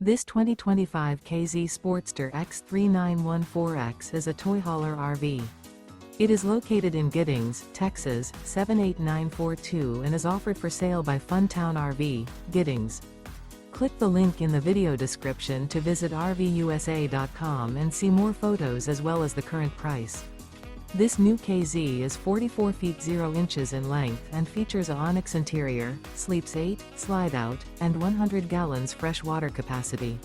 This 2025 K-Z Sportster X 3914X is a toy hauler RV. It is located in Giddings, Texas, 78942 and is offered for sale by Funtown RV, Giddings. Click the link in the video description to visit RVUSA.com and see more photos as well as the current price. This new KZ is 44 feet 0 inches in length and features a ONYX interior, sleeps 8, slide-out, and 100 gallons fresh water capacity.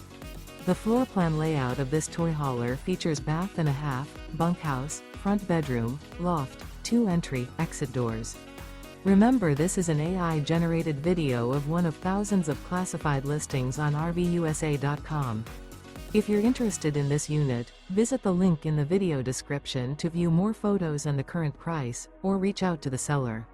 The floor plan layout of this toy hauler features bath and a half, bunkhouse, front bedroom, loft, 2 entry, exit doors. Remember, this is an AI-generated video of one of thousands of classified listings on RVUSA.com. If you're interested in this unit, visit the link in the video description to view more photos and the current price, or reach out to the seller.